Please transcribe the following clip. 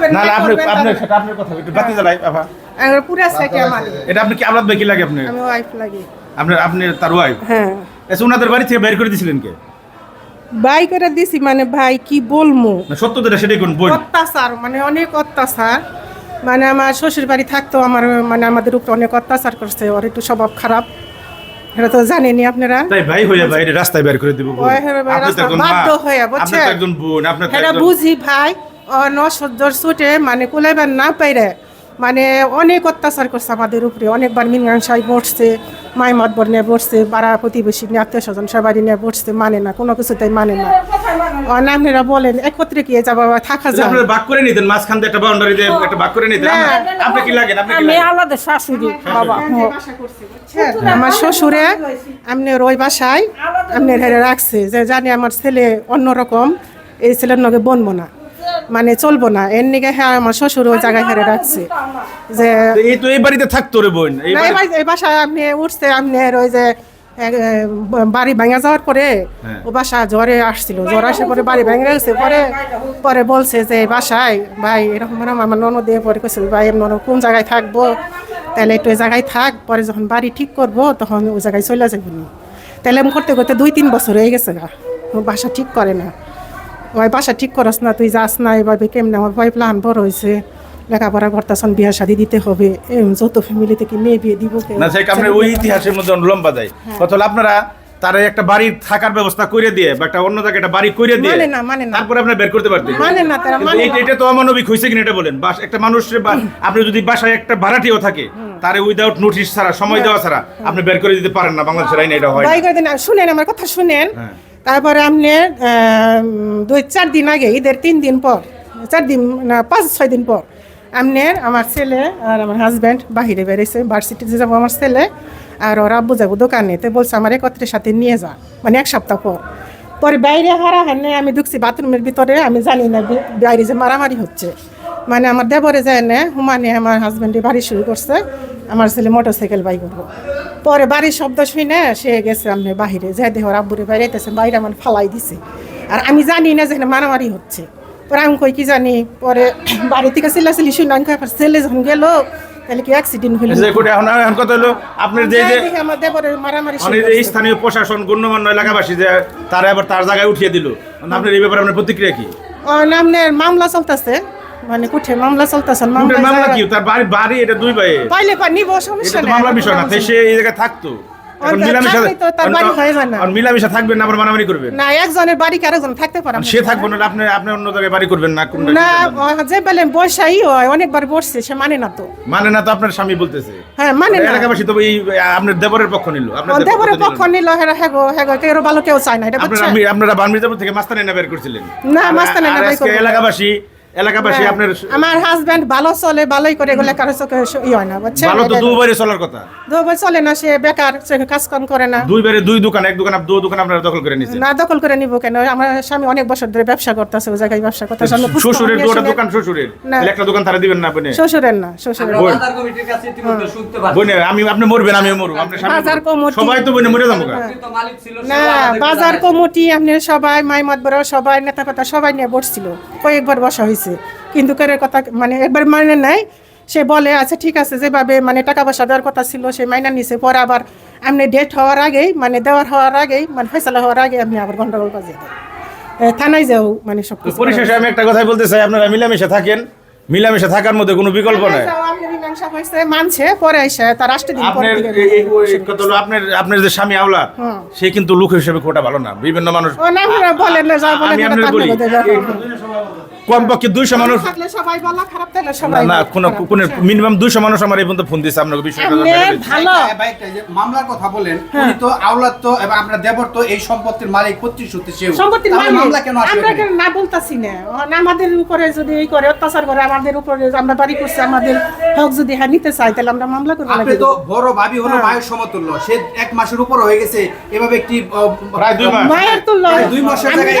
করবেন না না আপনার কথা একটু বাতি জ্বালাই বাবা। পুরা সাইকে আমার এটা আপনি কি আপনার কি লাগে আপনার? আমি ওয়াইফ লাগি। আপনি তার ওয়াইফ? হ্যাঁ। আচ্ছা ওনাদের বাড়ি থেকে বের করে দিয়েছিলেন কে? ভাই করে দিছি মানে ভাই কি বলবো, না সত্য যেটা সেটাই কোন বই। অত্যাচার মানে অনেক অত্যাচার, মানে আমার শ্বশুর বাড়ি থাকতো আমার মানে আমাদের উপর অনেক অত্যাচার করছে, ওর একটু স্বভাব খারাপ, এটা তো জানেনই আপনারা। তাই ভাই হইয়া ভাই রাস্তায় বের করে দিব? বাধ্য হয়ে বুঝছেন, একজন বোন আপনার এটা বুঝি ভাই নসজ্জর ছুটে মানে কুলাইবার না পাইরে মানে অনেক অত্যাচার করছে আমাদের উপরে, অনেকবার মীমাংসায় বসছে, মাইমত বর নিয়ে বসছে, পাড়া প্রতিবেশী নিয়ে আত্মীয় স্বজন সবারই নিয়ে বসছে, মানে না কোনো কিছুতেই মানে না। আপনারা বলেন একত্রে কি যাবো থাকা যায়? আপনারা ভাগ করে নিতেন মাঝখান দিয়ে একটা বাউন্ডারি দিয়ে একটা ভাগ করে নিতেন। আপনি কি লাগেন? আপনি কি আমি লাগেন? আলাদা শাশুড়ি বাবা। আমার শ্বশুরে আপনার ওই বাসায় আপনার হেরে রাখছে যে জানি আমার ছেলে অন্যরকম, এই ছেলের নগে বনবো না, মানে চলবো না, এর নিকে হ্যাঁ আমার শ্বশুর ওই জায়গায় হেরে রাখছে যে এই তো এই বাড়িতে থাকতো রে বোন। এই বাসায় আপনি উঠছে আপনার ওই যে বাড়ি ভাঙা যাওয়ার পরে ও বাসা জ্বরে আসছিল, জ্বর আসার পরে বাড়ি ভেঙে গেছে, পরে বলছে যে বাসায় ভাই এরকম আমার ননদ দিয়ে পরে কেছে ভাই এমন কোন জায়গায় থাকবো, তাহলে একটু ওই জায়গায় থাক, পরে যখন বাড়ি ঠিক করবো তখন ওই জায়গায় চলে যাবো। তাহলে আমি করতে করতে 2-3 বছর হয়ে গেছে গা, বাসা ঠিক করে না, ওই বাসা ঠিক করস না, তুই যাস না, এভাবে কেমন আমার ভাই প্লান বড় হয়েছে, লেখাপড়া করতেছেন, বিয়া শাদী দিতে হবে, যত ফ্যামিলি থেকে মেয়ে বিয়ে দিব না। সেই কারণে ওই ইতিহাসের মধ্যে লম্বা যায় কথা হলো আপনারা তারা একটা বাড়ির থাকার ব্যবস্থা করে দিয়ে বা একটা অন্য জায়গায় একটা বাড়ি করে দিয়ে মানে না তারপর আপনি বের করতে পারতেন। মানে না তারা মানে এটা তো অমানবিক হয়েছে কিনা এটা বলেন। একটা মানুষের আপনি যদি বাসায় একটা ভাড়াটিও থাকে তারে উইদাউট নোটিশ ছাড়া সময় দেওয়া ছাড়া আপনি বের করে দিতে পারেন না, বাংলাদেশের আইনে এটা হয় না। শুনেন আমার কথা শুনেন, তারপরে আপনি 2-4 দিন আগে ঈদের 3 দিন পর 4 দিন না 5-6 দিন পর আপনার আমার ছেলে আর আমার হাজব্যান্ড বাহিরে বেরিয়েছে, ভার্সিটিতে যাবো আমার ছেলে আর ওর আব্বু যাবো দোকানে, তো বলছে আমার একত্রের সাথে নিয়ে যা, মানে 1 সপ্তাহ পরে বাইরে হারা হানে আমি ঢুকছি বাথরুমের ভিতরে, আমি জানি না বাইরে যে মারামারি হচ্ছে, মানে আমার দেবরে যায় না হুমানে আমার হাজব্যান্ডে বাড়ি শুরু করছে, আমার ছেলে মোটরসাইকেল বাই করবো, পরে বাড়ির শব্দ শুনে সে গেছে আপনি বাহিরে যে দেহ আব্বুরে বাইরে আইতেছে, বাইরে আমার ফালাই দিছে, আর আমি জানি না যে মারামারি হচ্ছে, পরে আমি কই কি জানি, পরে বাড়ি থেকে চিল্লাচিল্লি শুনে আমি ছেলে যখন গেল তাহলে কি অ্যাক্সিডেন্ট হলো। এখন কথা হলো আপনার যে আমার দেবরের মারামারি এই স্থানীয় প্রশাসন গণ্যমান্য এলাকাবাসী যে তারা আবার তার জায়গায় উঠিয়ে দিল, আপনার এই ব্যাপারে আপনার প্রতিক্রিয়া কি? আপনার মামলা চলতেছে, মানে কোঠে মামলা চলতেছে, মামলা কি তার বাড়ি এটা 2 ভাই পাইলে নিব, সমস্যা নেই, মামলা বিষয় না, সে এই জায়গায় থাকতো মিলামিশা থাকবেন না, আবার মারামারি করবেন না, একজনের বাড়ি কি আরেকজন থাকতে পারে, সে থাকবো না, আপনি অন্য জায়গায় বাড়ি করবেন না না, যে বলেন বসাই হয় অনেকবার বসছে, সে মানে না তো আপনার স্বামী বলতেছে হ্যাঁ মানে না, এলাকাবাসী তো এই আপনার দেবরের পক্ষ নিল, আপনার দেবরের পক্ষ নিল, কেউ ভালো কেউ চায় না, এটা আপনারা বানমির্জাপুর থেকে মাস্তানি না বের করছিলেন না, মাস্তানি না বের করছিলেন, এলাকাবাসী আপনার আমার হাজবেন্ড ভালো চলে, ভালোই করে এগুলো কারো চোখে হয় না, বুঝছেন, ভালো তো 2 বারে চলার কথা, 2 বার চলে না, সে বেকার, সে কাজ কাম করে না, 2 বারে 2 দোকান, এক দোকান 2 দোকান আপনারা দখল করে নিছেন। না দখল করে নিব কেন, আমার স্বামী অনেক বছর ধরে ব্যবসা করতেছে, ওই জায়গায় ব্যবসা করতেছে, শ্বশুরের দুটো দোকান, শ্বশুরের একটা দোকান তারা দিবেন না আপনি? শ্বশুরের না, শ্বশুরের বাজার কমিটির কাছে ইতিমধ্যে শুনতে পাচ্ছি বনে আপনি মরবেন, আমিও মরব, আপনি বাজার কমিটি সবাই তো বনে মরে যাবো তো মালিক ছিল না, বাজার কমিটি আপনি সবাই মাইমত বড় সবাই নেতা পাতা সবাই নিয়ে বসছিল, কয়েকবার বসা হয়েছে, কিন্তু কারোর কথা মানে একবার মানে নাই, সে বলে আচ্ছা ঠিক আছে, যেভাবে মানে টাকা পয়সা দেওয়ার কথা ছিল সে মাইনা নিছে, পরে আবার আপনি ডেট হওয়ার আগেই মানে দেওয়ার হওয়ার আগেই মানে ফয়সালা হওয়ার আগে আপনি আবার গন্ডগোল বাজিয়ে দেন, থানায় যাও, মানে সব কিছু। পরিশেষে আমি একটা কথাই বলতে চাই, আপনারা মিলামিশা থাকেন, মিলামিশা থাকার মধ্যে কোনো বিকল্প নাই। মানছে পরে এসে তার রাষ্ট্র দিন পরে আপনার যে স্বামী আওলাদ সে কিন্তু লোক হিসেবে খোটা ভালো না, বিভিন্ন মানুষ বলেন না, যা বলেন আমি আপনাদের বলি কমপক্ষে 200 মানুষ সবাই বলা খারাপ তাহলে সবাই না, কোন মিনিমাম 200 মানুষ আমার এই পর্যন্ত ফোন দিয়েছে আপনাকে বিষয়টা ভালো মামলার কথা বলেন, উনি তো আওলাদ তো এবং আমরা দেবর তো এই সম্পত্তির মালিক, প্রতিশ্রুতি সেও সম্পত্তির মালিক, মামলা কেন আসবে? আমরা কেন না বলতাছি না, আমাদের উপরে যদি এই করে অত্যাচার করে, আমাদের উপরে আমরা বাড়ি করছি, আমাদের হক যদি নিতে চাই তাহলে আমরা মামলা করব। আপনি তো বড় ভাবি হলো মায়ের সমতুল্য, সে 1 মাসের উপর হয়ে গেছে, এভাবে একটি প্রায় 2 মাস মায়ের তুল্য 2 মাসের জায়গায়